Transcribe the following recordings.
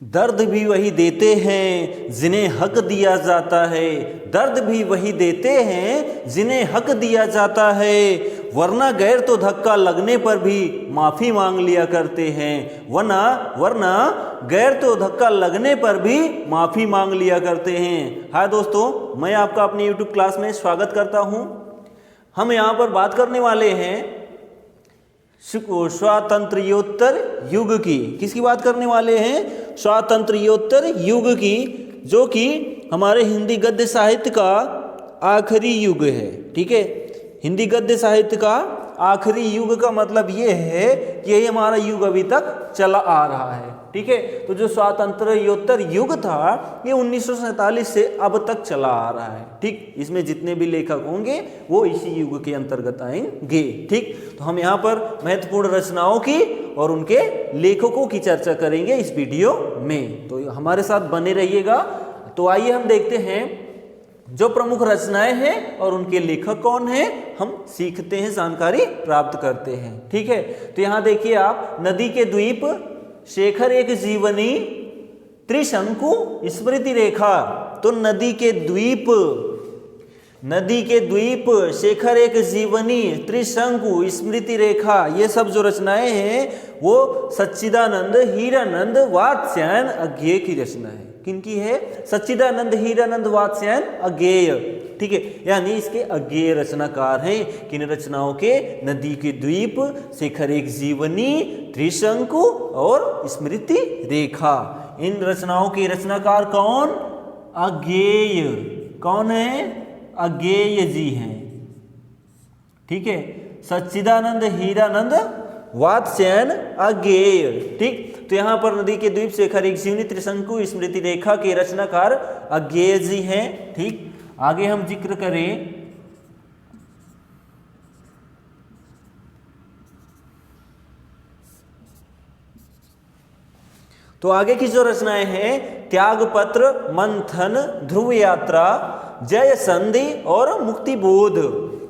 दर्द भी वही देते हैं जिन्हें हक दिया जाता है, दर्द भी वही देते हैं जिन्हें हक दिया जाता है, वरना गैर तो धक्का लगने पर भी माफ़ी मांग लिया करते हैं, वरना गैर तो धक्का लगने पर भी माफ़ी मांग लिया करते हैं। हाय दोस्तों, मैं आपका अपनी YouTube क्लास में स्वागत करता हूँ। हम यहाँ पर बात करने वाले हैं स्वातंत्र्योत्तर युग की। किसकी बात करने वाले हैं? स्वातंत्र्योत्तर युग की, जो कि हमारे हिंदी गद्य साहित्य का आखिरी युग है। ठीक है, हिंदी गद्य साहित्य का आखिरी युग का मतलब ये है कि यही हमारा युग अभी तक चला आ रहा है। ठीक है, तो जो स्वातंत्र्योत्तर युग था ये 1947 से अब तक चला आ रहा है। ठीक, इसमें जितने भी लेखक होंगे वो इसी युग के अंतर्गत आएंगे। ठीक, तो हम यहाँ पर महत्वपूर्ण रचनाओं की और उनके लेखकों की चर्चा करेंगे इस वीडियो में, तो हमारे साथ बने रहिएगा। तो आइए हम देखते हैं जो प्रमुख रचनाएं हैं और उनके लेखक कौन हैं, हम सीखते हैं, जानकारी प्राप्त करते हैं। ठीक है, तो यहाँ देखिए आप, नदी के द्वीप, शेखर एक जीवनी, त्रिशंकु स्मृति रेखा। तो नदी के द्वीप, शेखर एक जीवनी, त्रिशंकु स्मृति रेखा, ये सब जो रचनाएं हैं वो सच्चिदानंद हीरानंद वात्स्यायन अज्ञेय की रचना है। किनकी है? सच्चिदानंद हीरानंद वात्स्यायन अज्ञेय। ठीक है, यानी इसके अज्ञेय रचनाकार हैं। किन रचनाओं के? नदी के द्वीप, शेखर एक जीवनी, त्रिशंकु और स्मृति रेखा। इन रचनाओं के रचनाकार कौन? अज्ञेय। कौन है? अज्ञेय जी हैं। ठीक है, सच्चिदानंद हीरानंद वात्स्यायन अज्ञेय। ठीक, तो यहाँ पर नदी के द्वीप, शेखर एक जीवनी, त्रिशंकु स्मृति रेखा के रचनाकार अज्ञेय जी हैं। ठीक, आगे हम जिक्र करें तो आगे की जो रचनाएं हैं, त्यागपत्र, मंथन, ध्रुव यात्रा, जय संधि और मुक्तिबोध।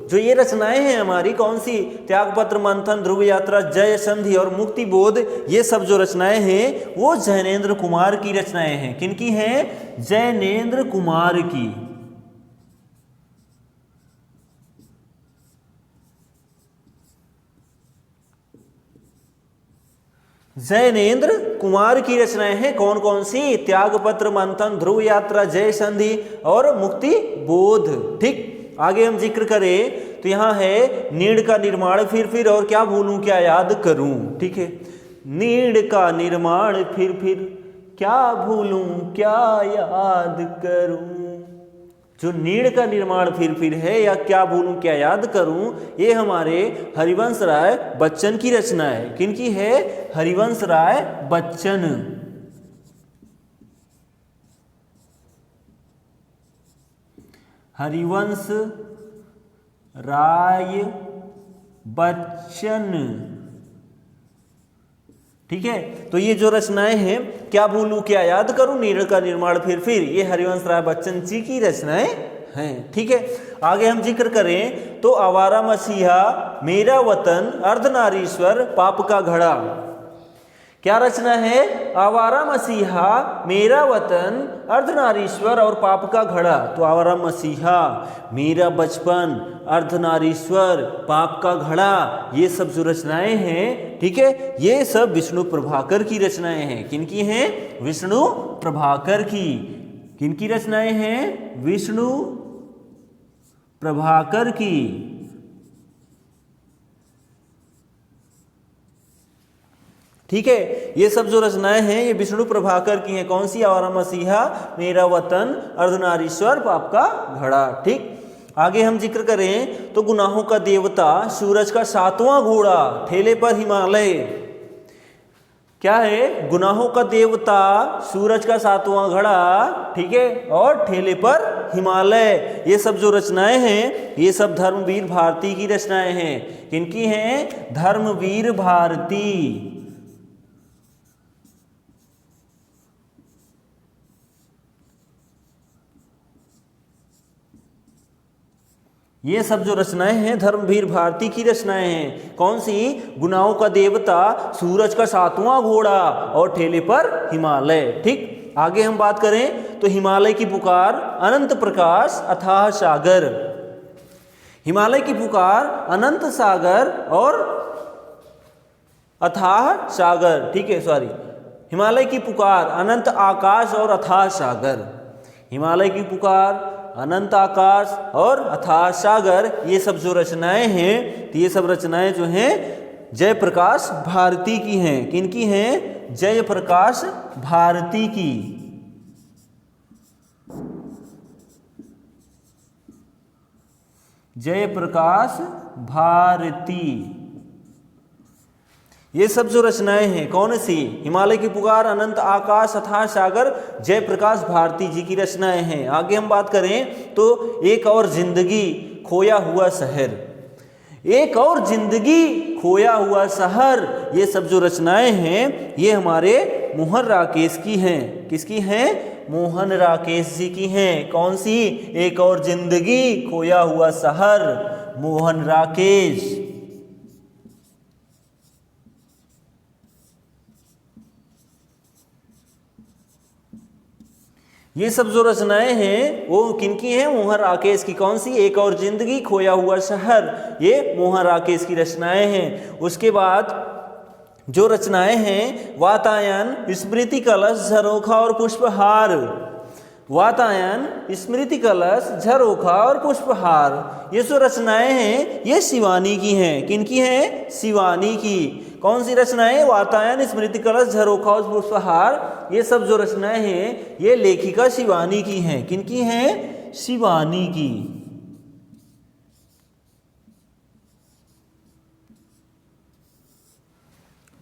जो ये रचनाएं हैं हमारी, कौन सी? त्यागपत्र, मंथन, ध्रुव यात्रा, जय संधि और मुक्तिबोध, ये सब जो रचनाएं हैं वो जैनेन्द्र कुमार की रचनाएं हैं। किनकी हैं? जैनेन्द्र कुमार की। जैनेन्द्र कुमार की रचनाएं हैं। कौन कौन सी? त्यागपत्र, मंथन, ध्रुव यात्रा, जय संधि और मुक्तिबोध। ठीक, आगे हम जिक्र करें तो यहाँ है नीड़ का निर्माण फिर और क्या भूलूं क्या याद करूं। ठीक है, नीड़ का निर्माण फिर क्या भूलूं क्या याद करूं। जो नीड़ का निर्माण फिर है या क्या भूलूं क्या याद करूं, ये हमारे हरिवंश राय बच्चन की रचना है। किनकी है? हरिवंश राय बच्चन। हरिवंश राय बच्चन। ठीक है, तो ये जो रचनाएं हैं, क्या भूलूं क्या याद करूं, नीड़ का निर्माण फिर, ये हरिवंश राय बच्चन जी की रचनाएं हैं। ठीक है, आगे हम जिक्र करें तो आवारा मसीहा, मेरा वतन, अर्धनारीश्वर, पाप का घड़ा। क्या रचना है? आवारा मसीहा, मेरा वतन, अर्धनारीश्वर और पाप का घड़ा। तो आवारा मसीहा, मेरा बचपन, अर्धनारीश्वर, पाप का घड़ा, ये सब जो रचनाएं हैं, ठीक है, ये सब विष्णु प्रभाकर की रचनाएं हैं। किनकी हैं? विष्णु प्रभाकर की। किनकी रचनाएं हैं? विष्णु प्रभाकर की। ठीक है, ये सब जो रचनाएं हैं ये विष्णु प्रभाकर की हैं। कौन सी? आवारा मसीहा, मेरा वतन, अर्धनारीश्वर, पाप का घड़ा। ठीक, आगे हम जिक्र करें तो गुनाहों का देवता, सूरज का सातवां घोड़ा, ठेले पर हिमालय। क्या है? गुनाहों का देवता, सूरज का सातवां घड़ा, ठीक है, और ठेले पर हिमालय। ये सब जो रचनाएं हैं ये सब धर्मवीर भारती की रचनाएं हैं। किनकी हैं? धर्मवीर भारती। ये सब जो रचनाएं हैं धर्मवीर भारती की रचनाएं हैं। कौन सी? गुनाहों का देवता, सूरज का 7वां घोड़ा और ठेले पर हिमालय। ठीक, आगे हम बात करें तो हिमालय की पुकार, अनंत प्रकाश, अथाह सागर। हिमालय की पुकार, अनंत सागर और अथाह सागर। ठीक है, सॉरी, हिमालय की पुकार, अनंत आकाश और अथाह सागर। हिमालय की पुकार, अनंत आकाश और अथाह सागर, ये सब जो रचनाएं हैं, तो ये सब रचनाएं जो हैं जयप्रकाश भारती की हैं। किनकी हैं? जयप्रकाश भारती की। जयप्रकाश भारती। ये सब जो रचनाएं हैं कौन सी? हिमालय की पुकार, अनंत आकाश, अथाह सागर, जयप्रकाश भारती जी की रचनाएं हैं। आगे हम बात करें तो एक और जिंदगी, खोया हुआ शहर। एक और जिंदगी, खोया हुआ शहर, ये सब जो रचनाएं हैं ये हमारे मोहन राकेश की हैं। किसकी हैं? मोहन राकेश जी की हैं। कौन सी? एक और जिंदगी, खोया हुआ शहर, मोहन राकेश। ये सब जो रचनाएं हैं वो किनकी हैं? मोहन राकेश की। कौन सी? एक और जिंदगी, खोया हुआ शहर, ये मोहन राकेश की रचनाएं हैं। उसके बाद जो रचनाएं हैं, वातायन, स्मृति कलश, झरोखा और पुष्पहार। वातायन, स्मृति कलश, झरोखा और पुष्पहार, ये जो रचनाएं हैं ये शिवानी की हैं। किनकी हैं? शिवानी की। कौन सी रचनाएं? वातायन, स्मृति कलश, झरोखा और पुष्पहार, ये सब जो रचनाएं हैं ये लेखिका शिवानी की हैं। किनकी हैं? शिवानी की।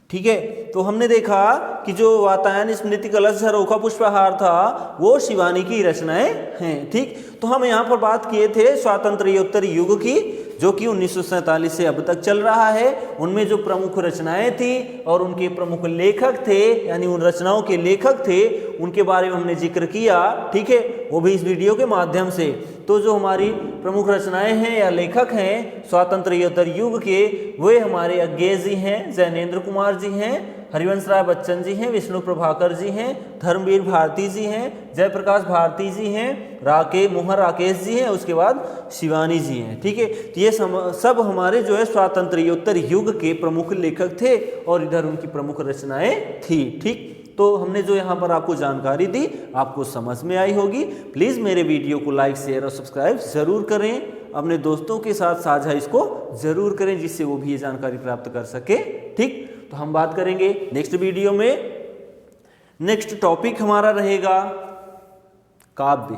ठीक है, तो हमने देखा कि जो वातायन, स्मृति कलश, झरोखा, पुष्पहार था वो शिवानी की रचनाएं हैं। ठीक, तो हम यहाँ पर बात किए थे स्वातंत्र्योत्तर युग की, जो कि 1947 से अब तक चल रहा है। उनमें जो प्रमुख रचनाएं थी और उनके प्रमुख लेखक थे, यानी उन रचनाओं के लेखक थे, उनके बारे में हमने जिक्र किया। ठीक है, वो भी इस वीडियो के माध्यम से। तो जो हमारी प्रमुख रचनाएं हैं या लेखक हैं स्वातंत्र्योत्तर युग के, वे हमारे अज्ञेय जी हैं, जैनेन्द्र कुमार जी हैं, हरिवंश राय बच्चन जी हैं, विष्णु प्रभाकर जी हैं, धर्मवीर भारती जी हैं, जयप्रकाश भारती जी हैं, मोहन राकेश जी हैं, उसके बाद शिवानी जी हैं। ठीक है, तो ये सब हमारे जो है स्वातंत्र्योत्तर युग के प्रमुख लेखक थे और इधर उनकी प्रमुख रचनाएं थी। ठीक, तो हमने जो यहाँ पर आपको जानकारी दी आपको समझ में आई होगी। प्लीज़ मेरे वीडियो को लाइक, शेयर और सब्सक्राइब ज़रूर करें। अपने दोस्तों के साथ साझा इसको ज़रूर करें जिससे वो भी ये जानकारी प्राप्त कर सके। ठीक, तो हम बात करेंगे नेक्स्ट वीडियो में। नेक्स्ट टॉपिक हमारा रहेगा काव्य,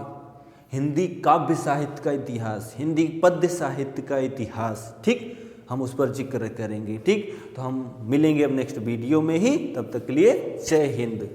हिंदी काव्य साहित्य का इतिहास, हिंदी पद्य साहित्य का इतिहास। ठीक, हम उस पर जिक्र करेंगे। ठीक, तो हम मिलेंगे अब नेक्स्ट वीडियो में ही। तब तक के लिए जय हिंद।